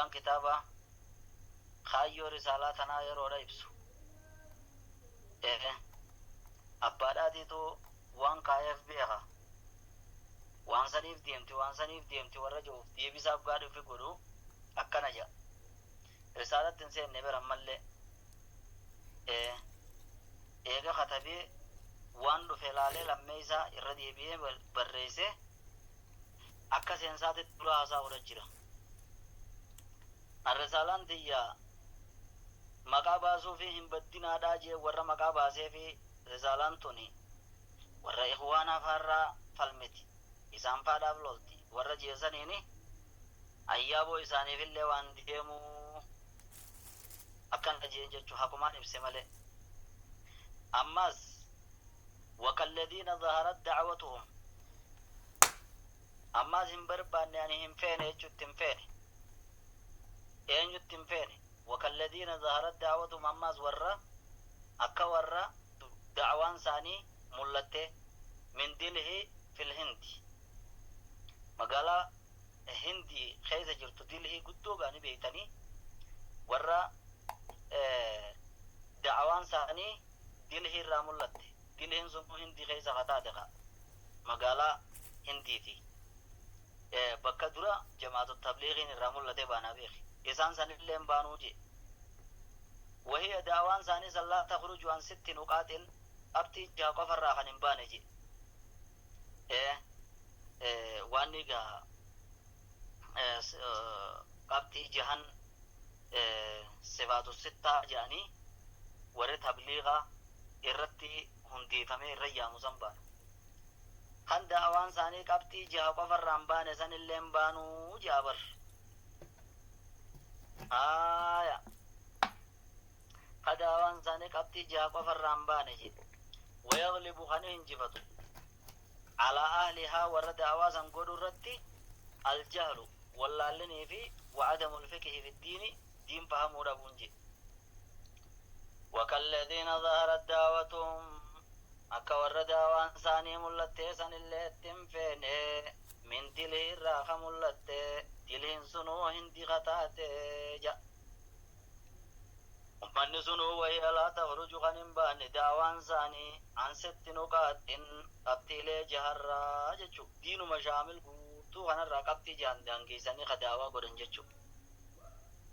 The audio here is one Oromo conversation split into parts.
abbaan kitaaba kaayyoo risaalaa tanaa yeroodha ibsu. Abbaadhaatiitu waan kaayeef beeka. Waan saniif deemti warra jiruuf deebisaaf gaadhuufi godhu akkana jedha. Risaalatti hin seenne bira ammallee eega katabee waan dhufe laalee lammee isaa irra deebi'ee barreesse akka seensaatitti dura haasa'uudha jira. Risaalaan tiyyaa maqaa baasuu fi hin baddinaadhaa jee warra maqaa baasee fi risaalaan tuni warra ikhwaana faarraa falmiti. Isaan faadhaaf lolti. Warra jeesaniini ayyaaboo isaaniifillee waan deemuu akkana jeen jechuu hakumaan ibse malee. Ammas wakalladhiina zaharat dacwatuhum ammas hin barbaanne ani hin feene jechuutti hin feene eenyutti hin feene wakalladhiina zaharat dacwatuhum ammas warra akka warra dacwaan isaanii mul'atte min dilhi fil hindi magaalaa hindi keessa jirtu dilhi guddoo gaani beeytanii warra dacwaan isaanii dilhi irraa mul'atte. Dilhiin sun hindi keessa kataate magaalaa hindiiti. Bakka dura jamaatu tabliigiin irraa mul'ate baanaa beeki. Isaan sanillee hin baanuu jee. Wahii dacwaan isaanii sallaa takhruju an 6 nuqaatin qabxii 6 qofarraa kan hin baane jee. Waan egaa qabxii 6 sifaatu 6 jedhanii warri tabliigaa irratti hundeeffamee irra yaamusan baanu. Kan da'awaan isaanii qabxii 6 qofarraan baane sanillee hin baanuu jaabar. Kan da'awaan isaanii qabxii 6 qofarraan baane jedhe. Wayaglibu kan hinjifatu. Alaa ahlihaa warra da'awaa san godhu irratti aljahlu wallaallinii fi wa'adamul fiqhi fi diin fahamuu dhabuun jedhe. وكالذين ظهرت دعوتهم akka warra daawaan isaanii mul'atte sanillee ittiin feene min dilhi irraa ka mul'atte dilhiin sunuu hindi kataate ja ummanni sunuu wayii alaa takhruju kan hin baanne daawaan isaanii an 6 nuqaatin qabxiilee 6 jechuu diinuma shaamil guutuu kanarraa qabxii 6 daangeessanii ka daawaa godhan jechuu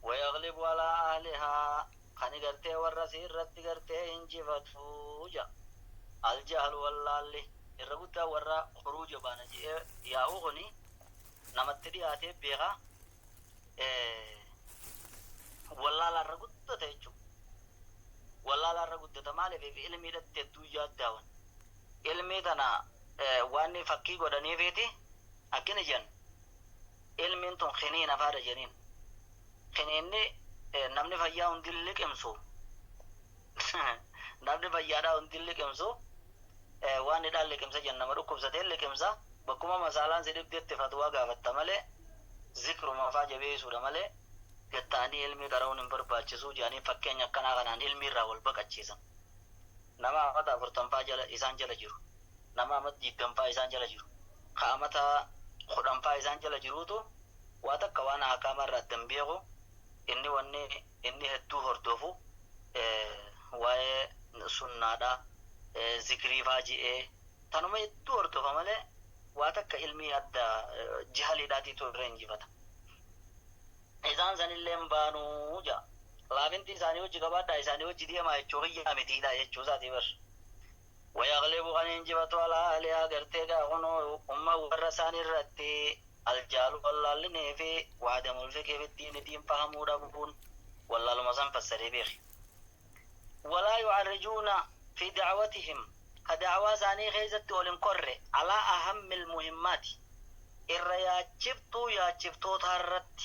wayaglibu alaa ahlihaa kan gartee warra sirratti gartee hinjifatu ja aljahlu wallaalli irra guddaa warra khuruuja baana jee yaa'u kuni namatti dhiyaatee beeka wallaala irra guddata jechuu wallaala irra guddata maaliif ilmii dhatte hedduu yaaddaawan ilmii tana waan fakkii godhaniifiti akkina jen ilmiin tun khiniina faada jeniin khiniinni namni fayyaa hundi liqimsu namni fayyaadhaa hundi liqimsu waan hidhaan liqimsa jenna nama dhukkubsatee liqimsa bakkuma masaalaan si dhibdeetti fatwaa gaafatta malee zikruma faa jabeessuudha malee gattaanii ilmii qara'uun hin barbaachisu jedhanii fakkeenya akkanaa kanaan ilmii irraa wal baqachiisan. Nama amata 40 jala isaan jala jiru nama amata 20 isaan jala jiru ka amata 10 isaan jala jiruutu waa takka waan hakaama irraa dambeeku inni hedduu hordofu waa'ee sunnaadha zikrii faaji'ee tanuma hedduu hordofa malee waa takka ilmii adda jahaliidhaatiitu irra injifata. Isaan sanillee hin baanuu ja laafinti isaanii hojii qabaadhaa isaanii hojii deemaa jechuu hiyyaa mitiidha jechuu isaati bar. Wayaglibu kan injifatu alaa ahlihaa gartee gaafunu umma warra isaanii irratti الجال والله في وعدم الفقه في الدين دين فهموا ربون والله المزن فسر بيخ ولا يعرجون في دعوتهم كدعوة ثانية غيزت والمقر على أهم المهمات الرياء شفتو تهرت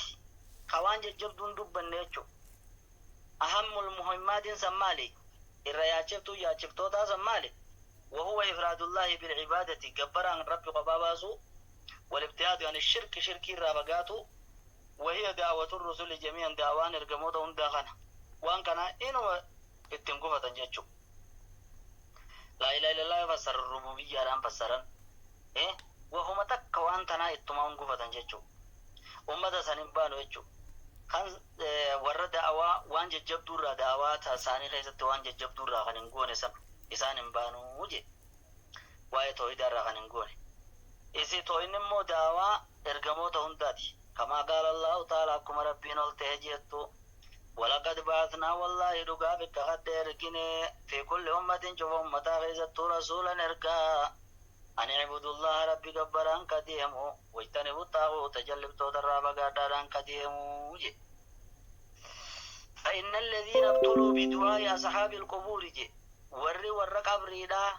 خوان جبدون دبن نيچو أهم المهمات سمالي الرياء شفتو تا سمالي وهو إفراد الله بالعبادة جبر عن رب قباباسو والابتعاد عن الشرك شركي رابقاته وهي دعوة الرسل جميعا دعوان ارقموتا هنداغانا وان كان إنو اتنقفة جاتشو لا إله إلا الله فسر الربوبية رام فسرا وهم تك وان تنا اتمام قفة جاتشو أمتا سنبانو جاتشو kan warra da'awaa waan jajjabduurraa da'awaa isaanii keessatti waan jajjabduurraa kan hin goone san isaan hin baanuu je waa'ee toohidaarraa kan hin goone isi toohin immoo da'awaa ergamoota hundaati kamaa qaala Allahu ta'ala akkuma rabbiin ol ta'e jettu ولقد بعثنا والله دقا بك قد اركني في كل أمة شوف أمتا غيزت رسولا اركا أن اعبدوا الله ربي قبران كديمو واجتنبوا الطاغوت تجلب تودر بقدران كديمو فإن الذين ابتلوا بدعاء أصحاب القبور ور قبري دا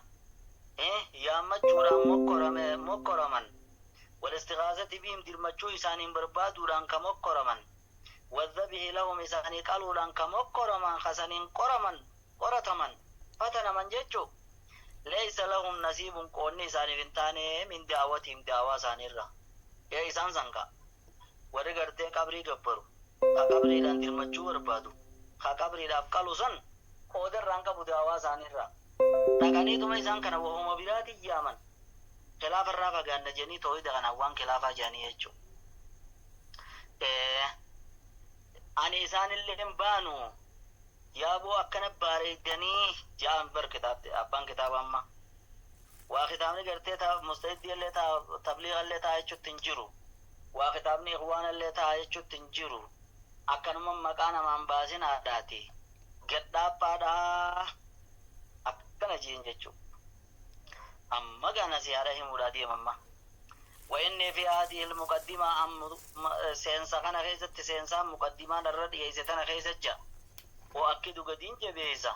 يا مجورا مكرما والاستغاثة بهم درمجو إسانين بربادوران كمكرما والذبح لهم إساني قالوا لان كمكرما خسنين قرتما فتنا من ججو ليس لهم نصيب قوني إساني فنتاني من دعوتهم دعوة سانيرا يا إسان سنكا ورقرتين قبري قبرو قبري لان درمجو بربادو قبري لان قالوا سن قودر رانك بدعوة سانيرا dhaqanii tuma isaan kana wahuma biraati iyyaman khilaafa irraa fagaanna janii toohida kana waan khilaafaa jedhanii jechuudha. Ani isaanillee hin baanu yaaboo akkana bareedanii ja'an bar kitaabte abbaan kitaaba amma waa kitaabni gartee mustahidii illee tabliiga illee ta'a jechuutti hin jiru waa kitaabni ikhwaan illee ta'a jechuutti hin jiru akkanuma maqaa namaan baasin haadhaati gadhaabbaadhaa akkana jiin jechuudha. Amma gana siyaara himuudhaa deemamma. وإن في هذه المقدمة سينسا كان خيزت سينسا مقدمة الرد يزتنا خيزت وأكد قدين جبيزة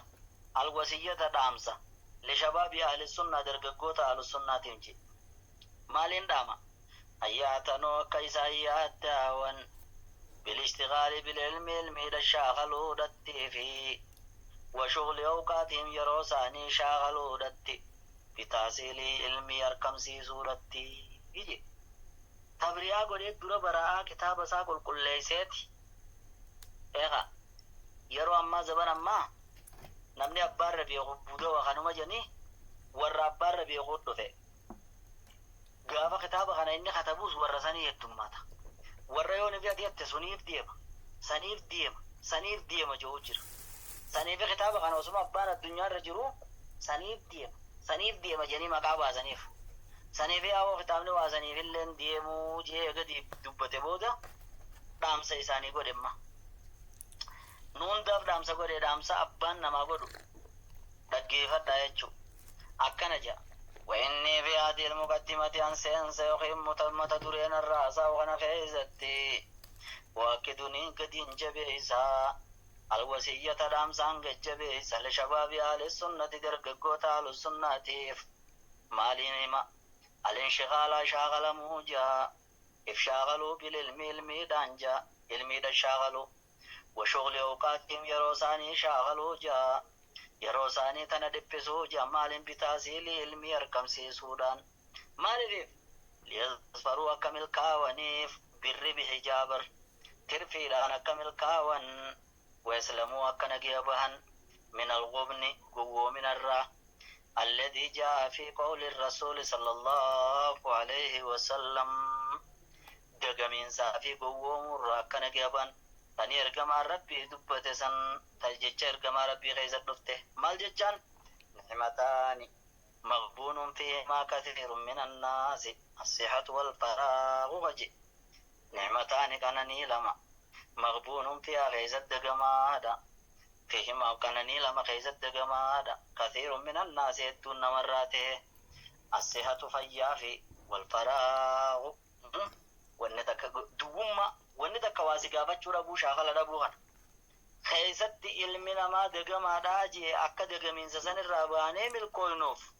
الوسية دامسة لشباب أهل السنة درقوت أهل السنة تمجي مالين داما أياتنو كيسا أياتاون بالاشتغال بالعلم الميد الشاغلو دتي في وشغل أوقاتهم يروساني شاغلو دتي بتحصيل علمي أركمسي سورتي يجي تبريا قولي دورة براءة كتاب ساقل كل ليسيتي إيغا يرو أما زبان أما نمني أبار ربي غبودو وخانوما جاني ور أبار ربي غودو في قافة كتاب خانا إني خطبوس ورساني يكتماتا ور يوني في أديت سنيف ديما جوجر سنيف كتاب خانا وسما أبان الدنيا رجرو سنيف ديما جاني مقابا سنيف سنيفي أو كتابني واسنيف اللين ديمو جيه قدي دبته بودا دامسا إساني قد إما نون داف دامسا قد دامسا أبان نما قدو دقيفة دايجو أكنا جا وإني في هذه المقدمة عن سينسا يخيم متمة دورين الرأسا وغنا خيزتي وأكدني قدين جبيسا الوسية دامسا انقج جبيسا لشباب أهل السنة درققوت أهل السنة مالينما الانشغال شاغل موجا افشاغلوا بالعلم علمي دانجا علمي دا شاغلوا وشغل اوقاتهم يروساني شاغلوا جا يروساني تندبسوا جا مال بتحصيل علمي اركم سي سودان مالذيف ليظفروا اكمل كاونيف بالربح جابر ترفي لان اكمل كاون ويسلموا اكنجيبهن من الغبن قوو من الراه الذي جاء في قول الرسول صلى الله عليه وسلم دقمين سافي قوم راكنا جبان تاني ارقما ربي دبته سن تجج ارقما ربي غيزت دفته مال ججان نعمتان مغبون فيهما كثير من الناس الصحة والفراغ وجه نعمتان كانني لما مغبون فيها غيزت دقما هذا فيهما كانني لما خيزت دقمادا كثير من الناس يدون مراته الصحة فيافي والفراغ ونتك دوما ونتك واسقابت شربو شاغل ربوهن خيزت علمنا ما دقمادا جي أكا دقمين سسن الراباني ملكوينوف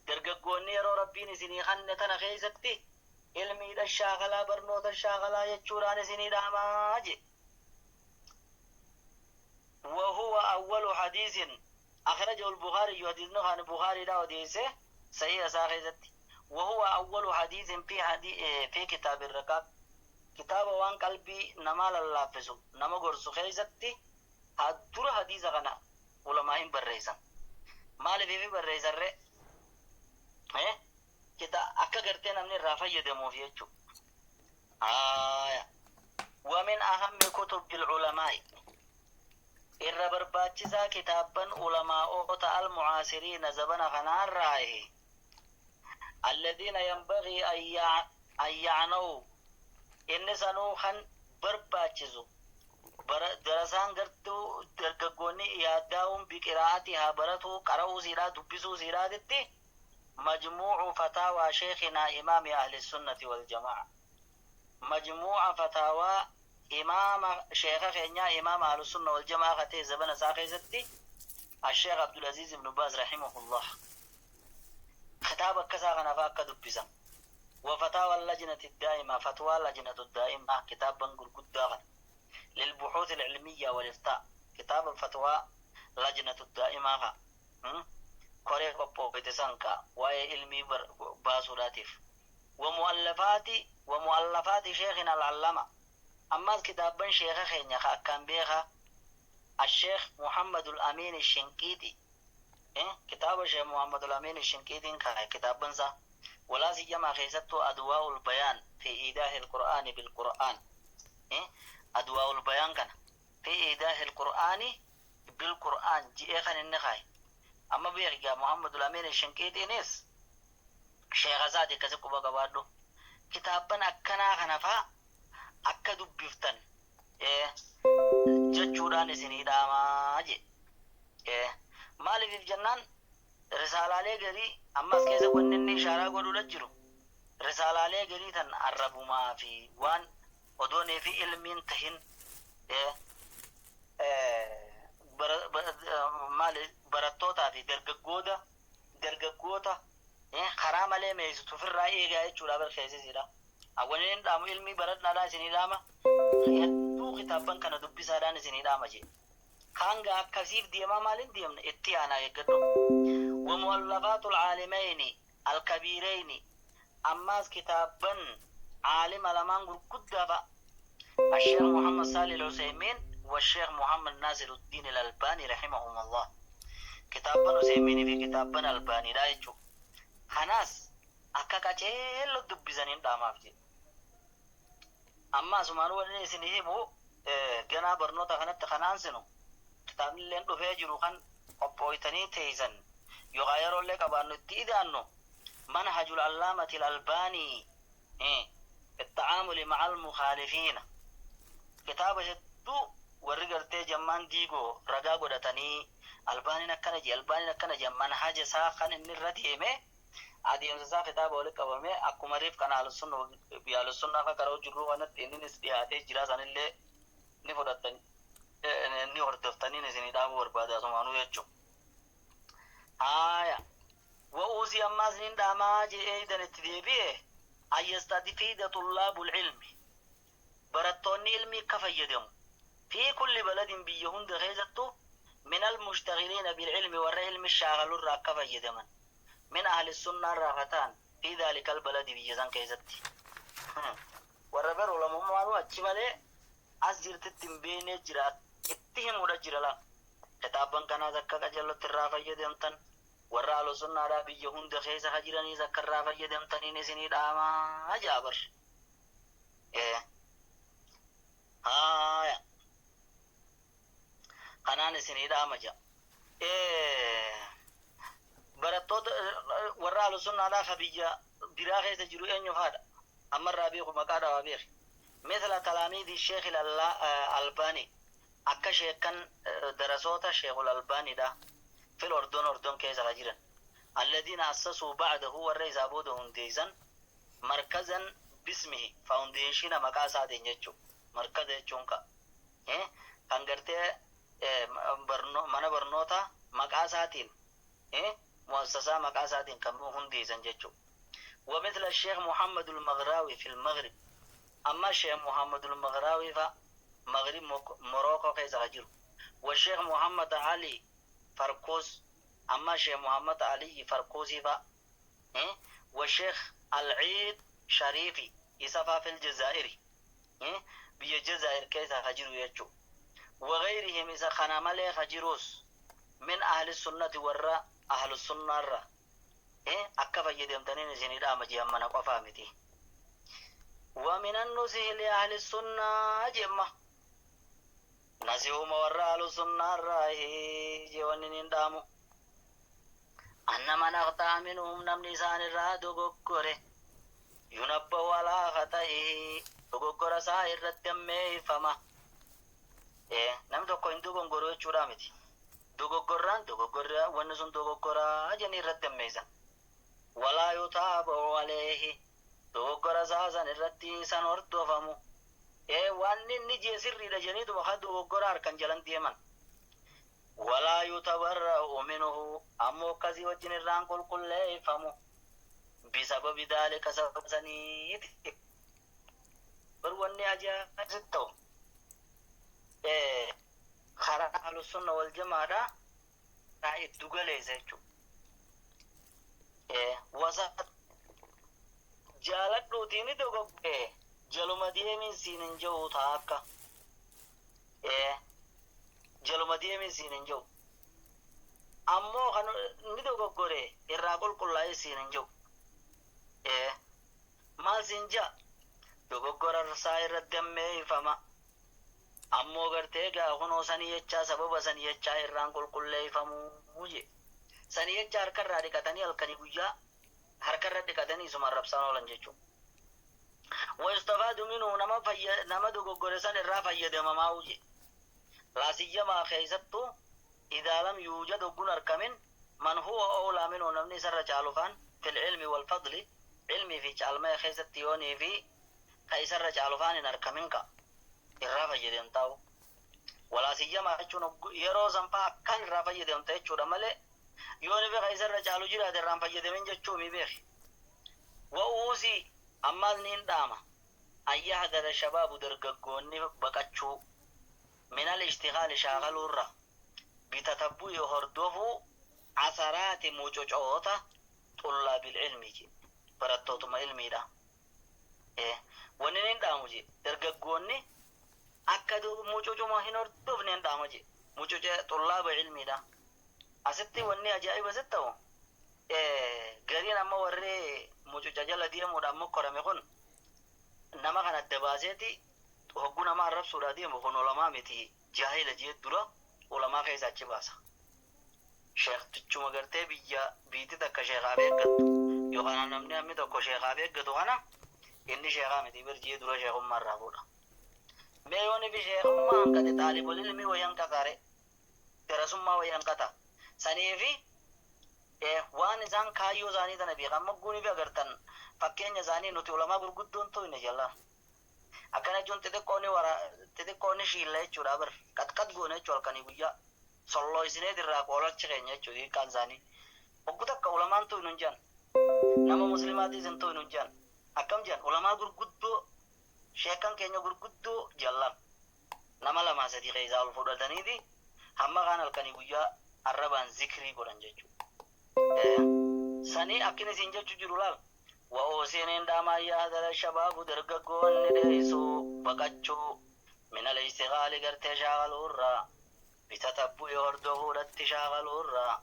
درققوني يرو ربين سيني خنتنا خيزت علمي دا الشاغلا برنوت الشاغلا يجوران سيني داما جي وهو أول حديث أخرجه البخاري حديثنا عن البخاري ده حديثه صحيح ساخذت وهو أول حديث في كتاب الركاب كتاب وان قلبي نمال الله فسو نما غرسو خيزتي هدور حديث غنا علماء بريزان مال في بريزان ره كتا أكا قرتين أمني رافا يدمو فيهجو ومن كتب العلماء الربرباتشزا كتابا علماء المعاصرين زبنا خنار رائه الذين ينبغي أن يعنوا إن سنوخا برباتشزو درسان قرتو درققوني ياداهم بقراءتها برتو قرأوا سيرا دبسوا سيرا دتي مجموع فتاوى شيخنا إمام أهل السنة والجماعة مجموع فتاوى إمام شيخ خينيا إمام أهل السنة والجماعة خطي زبن ساقي ستي الشيخ عبد العزيز بن باز رحمه الله خطاب كسا غنفاك دبسا وفتاوى اللجنة الدائمة فتوى اللجنة الدائمة كتابا قرقود للبحوث العلمية والإفتاء كتاب الفتوى لجنة الدائمة كوريك بوبيتسانكا واي علمي باسوراتيف ومؤلفات شيخنا العلامة أما كتابا شيخ خينيا كان بيها الشيخ محمد الأمين الشنقيطي كتاب الشيخ محمد الأمين الشنقيطي كتابا سا ولا سيما خيسته أدواء البيان في إيضاح القرآن بالقرآن أدواء البيان كان في إيضاح القرآن بالقرآن جئخن النخاي أما بيرجع محمد الأمين الشنقيطي نيس شيخ زادي كسكو بقبادو كتابا أكنا خنفا أكدو بفتن ججوران سني داما جي مالي في الجنان رسالة لي قري أما سكيسة ونني شارع قدو لجرو رسالة لي قري تن عربو ما في وان ودوني في علمين تهين مالي براتوتا في درققوتا خرام عليه ميزتو في الرأي قاعد شو لابر خيسي زيدا أولين دامو علمي براتنا لا سني داما يدو خطابا كان دبي سادان سني داما جي خانغا كسيف ديما مالين ديما اتيانا يقدو ومؤلفات العالمين الكبيرين أماس كتابا عالم لمن قدفا الشيخ محمد صالح العثيمين والشيخ محمد ناصر الدين الألباني رحمهم الله كتابا عثيمين في كتابا الألباني لا يجو خناس أكاكا جيلو دبزانين دامافتي أما سمانو ولي سنهيبو جنا برنوتا خنت خنانسنو كتاب لين دفاجرو خن قبويتني تيزن يغيروا لك بأنه تيدانو منهج العلامة الألباني التعامل مع المخالفين كتاب شدو ورقرتي جمان ديغو رقا قدتني ألباني نكنا منهج ساخن إن الرديمي عادي يمسا كتاب ولك ومي أكو مريف كان على السنة بيال السنة فكرو جرو وانا تيني نسبيهاتي جراسان اللي نفردتني نفردتني نسيني دابو وربادا سمانو يجو وأوزي أمازين داماجي أيضا التدبيه أن يستفيد طلاب العلم برتوني علمي كفيدهم في كل بلد بيهون دخيزتو من المشتغلين بالعلم والعلم الشاغل الراكفة يدمن من أهل السنة الرافتان في ذلك البلد بيزان كيزتي وربر علماء مالو أجمالي أزجرت التنبين جرات اتهم ورجرلا كتابا كان ذكا جلو الرافة يدمتن ورا أهل السنة را بيهون دخيزة خجراني ذكا الرافة يدمتن نسيني داما أجابر kanaan isinidha maja barattoota warra ahlusunnaadhaa ka biyya biraa keessa jiru eenyu haadha ammarraa beeku maqaadha waa beeki مثل تلاميذ الشيخ الألباني أكا شيخان درسوتا شيخ الألباني ده في الأردن كيس غجرا الذين أسسوا بعده والرئيس أبودهم ديزا مركزا باسمه فاونديشن مقاسات ينجو مركز يجونكا كان قرتي mana barnoota maqaasaatiin مؤسسة مقاساتين كم هندي زنجتشو ومثل الشيخ محمد المغراوي في المغرب أما الشيخ محمد المغراوي فمغرب موروكو كيس غجر والشيخ محمد علي فركوز أما الشيخ محمد علي فركوزي والشيخ العيد شريفي يسافى في الجزائر بيجزائر كيس غجر يجو وغيرهم إذا خنامل خجروس من أهل السنة والرا أهل السنة الرا أكفى يدهم تنين زين رام جيامنا قفامتي ومن النزه لأهل السنة جمة نسيهم ورالو سنة الراهي جوانين دامو أن من أخطأ منهم نمني سان الرادو قكره ينبه ولا خطئه قكره سائر الدمي فما نم tokko hin dogongoro jechuudha miti dogoggorraan dogoggorra wanni sun dogoggoraa janii irratti ammeessan walaa yutaaba waleehi dogoggora saasan irratti san hordofamu wanni inni jee sirriidha jeniituma kan dogoggora harkan jalan deeman walaa yutabarra'u minhu ammoo akkasii wajjin irraan qulqulleeffamu bisababi daalika sababa saniiti bar wanni ajaa'ibsitti ta'u خرا أهل السنة والجماعة راعي الدقلة زيجو وسط جالت روتيني دوغو جلو مديه من سينن جو تاكا جلو مديه من سينن جو أمو خانو ندوغو غوري إراقل كلاي سينن جو ما سينجا دوغو غورا رسائر الدمي فما ammoo gartee gaafunoo sanii jechaa sababa sanii jechaa irraan qulqulleeffamuu je sanii jecha harkarraa dhiqatanii halkanii guyyaa harkarra dhiqatanii isuma arrabsaan oolan jechuudha. Wayistafaadu minuu nama dogoggore san irraa fayyadamamaa je laasiyyamaa keessattuu idaa lam yuujad oggun argamin man huwa oolaa minuu namni isarra caalufaan fil ilmi wal fadli ilmii fi caalmaa keessatti yoonii fi ka isarra caalufaan hin argamin ka irraa fayyadamtaa'u walaa siyyamaa jechuun yeroo sanfaa akkaan irraa fayyadamta jechuudha malee yoon beeka isarra caalu jiraate irraan fayyadamin jechuu mi beeki wa'uusii ammaas niin dhaama ayyaa hadara shabaabu dargaggoonni baqachuu minal ishtigaali shaagaluurra bitatabbu'i hordofuu asaraati mucocoota xullaabil ilmii barattootuma ilmiidha wanni niin dhaamu je dargaggoonni akka mucucuma hin hordofneen dhaama je mucuce xullaaba ilmiidha asitti wanni ajaa'iba sitti ta'u gariin amma warri mucuca jala deemuudhaan mokkorame kun nama kan adda baaseeti hogguu nama arrabsuudhaa deemu kun ulamaa miti jaahila jee dura ulamaa keessa achi baasa sheektichuma gartee biitti takka sheekaaf eeggattu yookaan namni hammi tokko sheekaaf eeggatu kana inni sheekaa miti birjee dura sheekummaa irraa fuudha meeyyooni fi sheekummaa hanqate xaalibul ilmi wayanqatare garasummaa wayanqata sanii fi waan isaan kaayyoo isaanii tana beekan mogguuni fi agartan fakkeenya isaanii nuti ulamaa gurguddoon to'ine jallaan akkana jechuun xixiqqoonni shiilla jechuudha bar qatqat goone jechuu halkanii guyyaa solloo isineet irraa qoolachi keenya jechuu hiikaan isaanii hoggu takka ulamaan to'inu hin jiran nama muslimaatis hin to'inu hin jiran akkam jiran ulamaa gurguddoo sheekan keenya gurguddoo jallaan nama lamaa sadii keessaa ol fudhataniiti hamma kaan halkanii guyyaa arrabaan zikrii godhan jechuudha sanii akkin isin jechuu jiru laal wa'oosiniin dhaamaa yaadala shabaabu dargaggoonni dheeysuu baqachuu minal istigaali gartee shaagaluurraa bitatabbu'i hordofuudhatti shaagaluurraa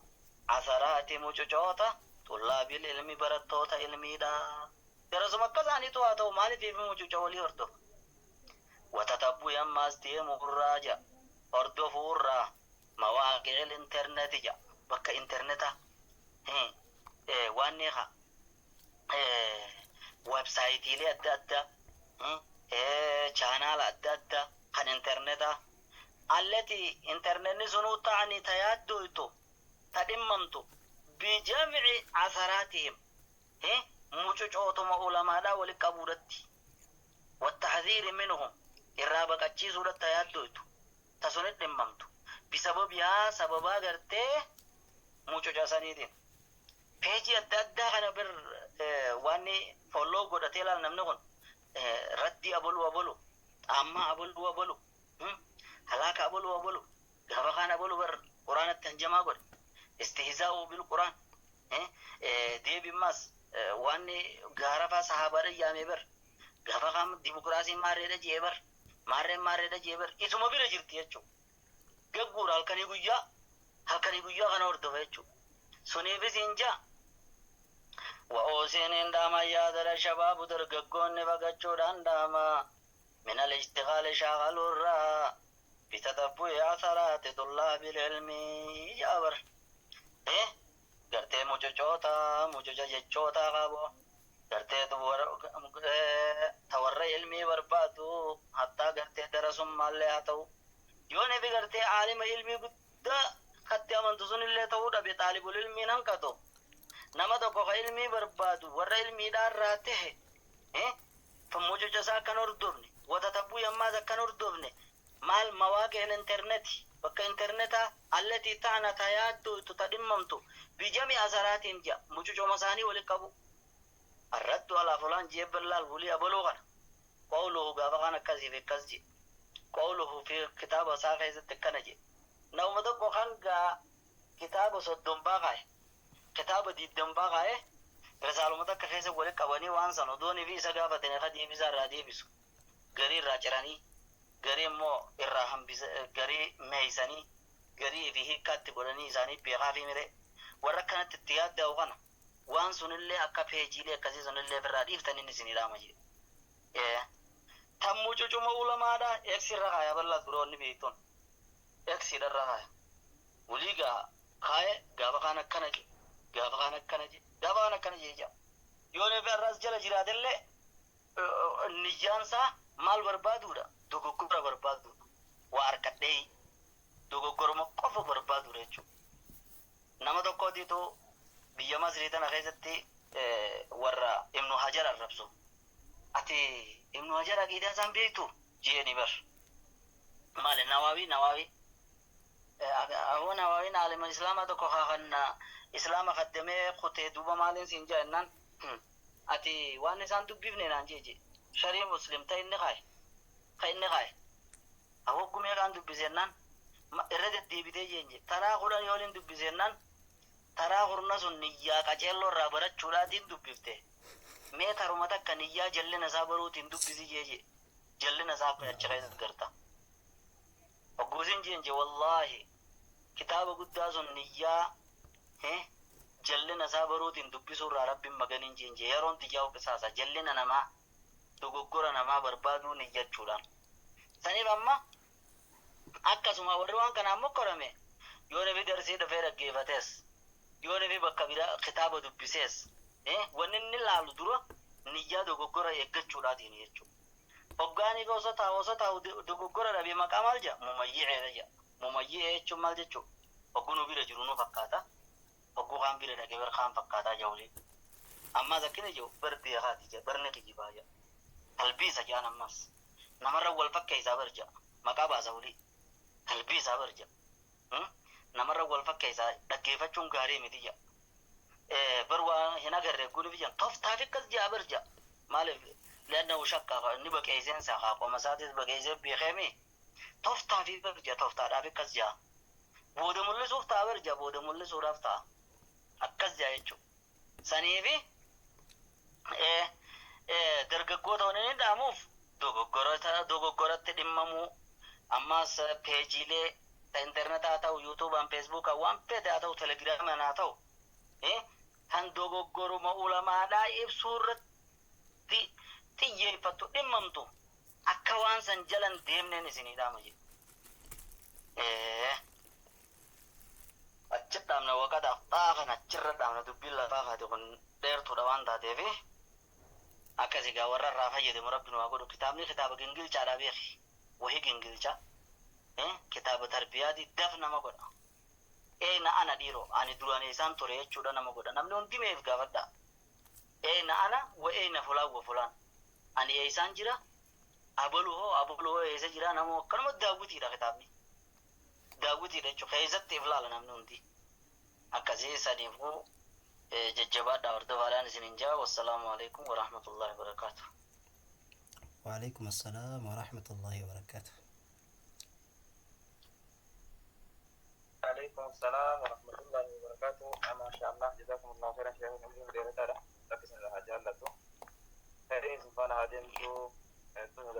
asaraati mucucoota xullaabil ilmi barattoota ilmiidha darasuma akka isaaniitu haa ta'u maaliif mucuca walii hordofu watatabbu'i ammaas deemuurraa ja hordofuurraa mawaaqi'il interneti ja bakka interneta waan neeqa websaayitiilee adda addaa chaanaala adda addaa kan interneta allati internetni sunuu ta'anii tayaaddoytu ta dhimmamtu bijamci asaraatihim mucucootuma ulamaadhaa wali qabuudhatti wattaxdiiri minhum irraa baqachiisuudhatta tayaaddoytu ta sunit dhimmamtu bisababihaa sababaa gartee mucuca saniitiin peejii adda addaa kana bir wanni folloo godhatee laal namni kun raddi abolu amma abolu halaka abolu gaafa kaan abolu bar quraanatti hanjamaa godhe istihzaa'u bil quraan deebimmas wanni gaarafa sahabaadha yaame bar gaafa kaan dimokiraasii maarreedha jee bar maarreedha jee bar isuma bira jirti jechuu gagguura halkanii guyyaa kana hordofa jechuu suniifis hinjaa وأوسين داما يادر الشباب درققون فقجودان داما من الاشتغال شاغل الرا بتتبع أثرات طلاب العلم جابر إيه قرتي موجوجة جتشوتا غابو قرتي تورى علمي بربادو حتى قرتي درسوا مالي هاتو يوني في قرتي عالم علمي قد خطي أمانتسون اللي تورى بطالب العلمي ننكتو نما دقوق علمي بربادو ورى علمي دار راته إيه فموجوجة سا كان أردوبني وتتبع يما كان أردوبني مال مواقع الانترنت بك انترنتا التي تعنت حياته تتدممت بجميع أثرات جاء موجوجة مساني ولقبو الرد على فلان جيب الله ولي أبلغنا قوله قابغانا كذي في كذي قوله في كتاب ساقه زتكنجي نوم دقو خانقا كتاب صدن باقاي كتاب ديدن باقاي رسالة مدك خيسة ولك أباني وانسان ودوني في سقافتني خدي بزار رادي بسو غري راجراني غري مو إراهم بز غري ميساني غري فيه كات قراني زاني بيغافي مره وركنت التياد دوغنا وانسون اللي أكا بيجيلي كزيزون اللي براد إفتني نسيني رامجي إيه تمو جوجو مولما دا اكسر رغايا بالله دروني بيتون اكسر رغايا وليغا خاية غابغانا كنجي غابغانا كنجي جا يوني في الرأس جل جراد اللي نجانسا مال بربادو دا دوغو كبرا بربادو واركت دي دوغو كرما قف بربادو ريچو نما دو قودي تو بيما سريتنا غيزتي ورا ابن حجر الربسو ati ibnu hajar akida san beektu jeeni bar maal nawawi ahu nawawi alim islam to ko khanna islam qaddame qote duba maalin sinja nan ati wan san dubbifne nan jeje shari muslim tay ne khay ahu gume kan dubbisen nan irade debite jenje tara quran yolin dubbisen nan tara qurna sunniya qacello rabara chula din dubbifte ميت هرمتك كان يا جلنا زابرو تندب بزيجي جلنا زاب يتشغيز القرطة وقوزين جينجي والله كتاب قداز النية جلنا زابرو تندب بسورة رب مغانين جينجي يرون تجاو بساسا جلنا نما دوغوغورا نما بربادو نية چولان سني بما akkasuma warri waan kana ammoo korame yoo nabi darsee dafee dhaggeeffates yoo nabi bakka biraa kitaaba dubbisees wanni inni laalu dura niyyaa dogoggora eeggachuudhaatiin jechuudha. Hoggaanii osoo taa'u dogoggora dhabee maqaa maal jedha mumayyi'eedha jedha. Mumayyi'ee jechuun maal jechuudha? Hogguu bira jiru nu fakkaata. Hogguu kaan bira dhagee bar kaan fakkaataa jawlee. Ammas akkina jiru bar beekaati jedha barni kijibaa jedha. Talbiisa jedhan ammas. Namarra wal fakkeessaa bar jedha. Maqaa baasa ulii. Talbiisaa bar jedha. Namarra wal fakkeessaa dhaggeeffachuun gaarii miti jedha. بروا هنا غير يقول فيجن طف تافك كذا برجع مالف لأنه شق نبقى إيزين ساق ومسادس بقى إيزين بيخمي طف تافي برجع طف تافي كذا بود مولى سوف تابرجع بود مولى سورف تا أكذا يجوا سنيفي درجة قوتوني داموف دوغو قرات تدممو أما س بيجيله إنترنت آتاو يوتيوب أم فيسبوك أوام بيت آتاو تليجرام أنا آتاو han dogoggoruma ulamaadhaa ibsuurratti xiyyeeffattu dhimmamtu akka waan san jalan deemneen isinidhaama jedhu. Achi dhaabna waqataaf xaafan achirra dhaabna dubbiin lafaa kaate kun dheertuudha waan taateef akkasii gaa warra irraa fayyadamu rabbi nu haa godhu. Kitaabni kitaaba gingilchaadhaa beeki wahii gingilcha kitaaba tarbiyaati daf nama godha. Na ana dhiro ani durani isaan ture jechuudha nama godha namni hundi meef gaafadha na ana wa na fulaan wa fulaan ani isaan jira abalu hoo eessa jira nama akkanuma daawwitiidha kitaabni daawwitiidha jechuudha keessatti iflaala namni hundi akkasii saniifuu jajjabaadha hordofaadhaan isinin jaa wassalaamu alaikum wa rahmatullahi wa barakatuh. Wa alaikum assalam wa rahmatullahi wa barakatuh. عليكم السلام ورحمة الله وبركاته. ما شاء الله جزاكم الله خيرا شيخ نمجم ديرة تارا لكسن لها جالتو خيرين سبحانه هادين تو تنو